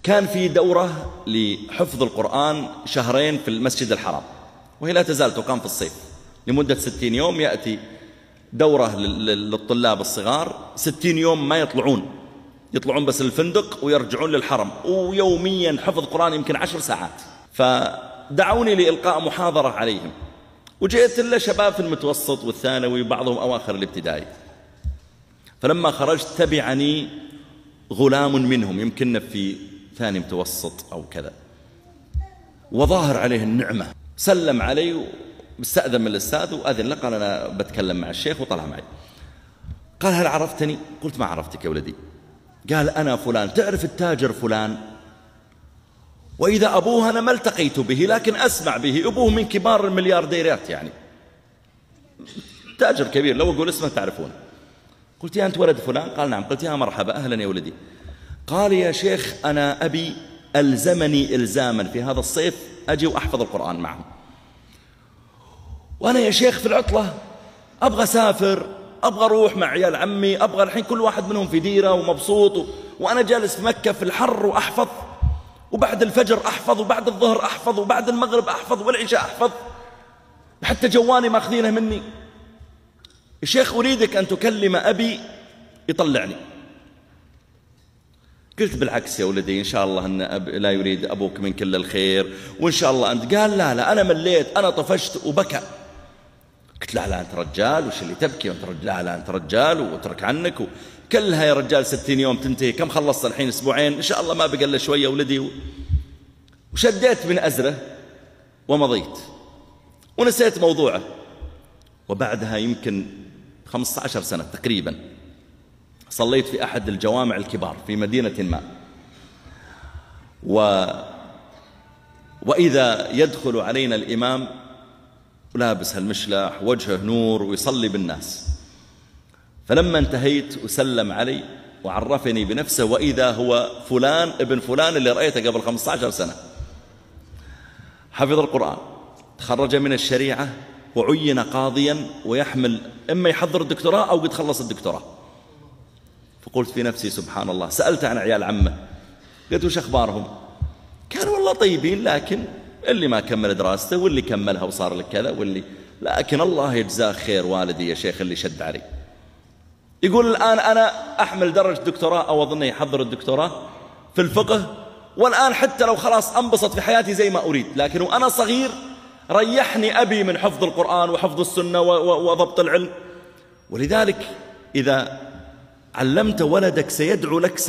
كان في دورة لحفظ القرآن شهرين في المسجد الحرام، وهي لا تزال تقام في الصيف لمدة 60 يوم. يأتي دورة للطلاب الصغار 60 يوم ما يطلعون بس للفندق ويرجعون للحرم، ويوميا حفظ قرآن يمكن 10 ساعات. فدعوني لإلقاء محاضرة عليهم، وجئت إلا شباب في المتوسط والثانوي وبعضهم أواخر الابتدائي. فلما خرجت تبعني غلام منهم يمكن في ثاني متوسط أو كذا، وظاهر عليه النعمة، سلم علي واستأذن من الأستاذ وأذن له، قال أنا بتكلم مع الشيخ، وطلع معي. قال هل عرفتني؟ قلت ما عرفتك يا ولدي. قال أنا فلان، تعرف التاجر فلان؟ وإذا أبوه أنا ما التقيت به لكن أسمع به، أبوه من كبار المليارديرات، يعني تاجر كبير، لو أقول اسمه تعرفون. قلت يا أنت ولد فلان؟ قال نعم. قلت يا مرحبا، أهلا يا ولدي. قال يا شيخ أنا أبي ألزمني إلزاما في هذا الصيف أجي وأحفظ القرآن معهم، وأنا يا شيخ في العطلة أبغى أسافر، أبغى أروح مع عيال عمي، أبغى الحين كل واحد منهم في ديرة ومبسوط، وأنا جالس في مكة في الحر وأحفظ، وبعد الفجر أحفظ، وبعد الظهر أحفظ، وبعد المغرب أحفظ، والعشاء أحفظ، حتى جواني ماخذينه مني. يا شيخ أريدك أن تكلم أبي يطلعني. قلت بالعكس يا ولدي، إن شاء الله أن لا يريد أبوك من كل الخير، وإن شاء الله أنت. قال لا أنا مليت، أنا طفشت، وبكى. قلت لا أنت رجال، وش اللي تبكي وأنت رجال؟ لا أنت رجال واترك عنك، كلها يا رجال 60 يوم تنتهي، كم خلصت الحين؟ أسبوعين إن شاء الله، ما بقى إلا شوية ولدي. وشديت من أزره ومضيت ونسيت موضوعه. وبعدها يمكن 15 سنة تقريبا صليت في أحد الجوامع الكبار في مدينة ما، وإذا يدخل علينا الإمام لابس هالمشلح وجهه نور ويصلي بالناس. فلما انتهيت وسلم علي وعرفني بنفسه، وإذا هو فلان ابن فلان اللي رأيته قبل 15 سنة، حفظ القرآن، تخرج من الشريعة، وعين قاضيا، ويحمل إما يحضر الدكتوراه أو قد خلص الدكتوراه. فقلت في نفسي سبحان الله. سألت عن عيال عمه، قلت وش أخبارهم؟ كانوا والله طيبين، لكن اللي ما كمل دراسته واللي كملها وصار لك كذا واللي، لكن الله يجزاه خير والدي يا شيخ اللي شد علي. يقول الآن أنا أحمل درجة دكتوراه أو أظنه يحضر الدكتوراه في الفقه، والآن حتى لو خلاص أنبسط في حياتي زي ما أريد، لكن وأنا صغير ريحني أبي من حفظ القرآن وحفظ السنة وضبط العلم. ولذلك إذا علمت ولدك سيدعو لك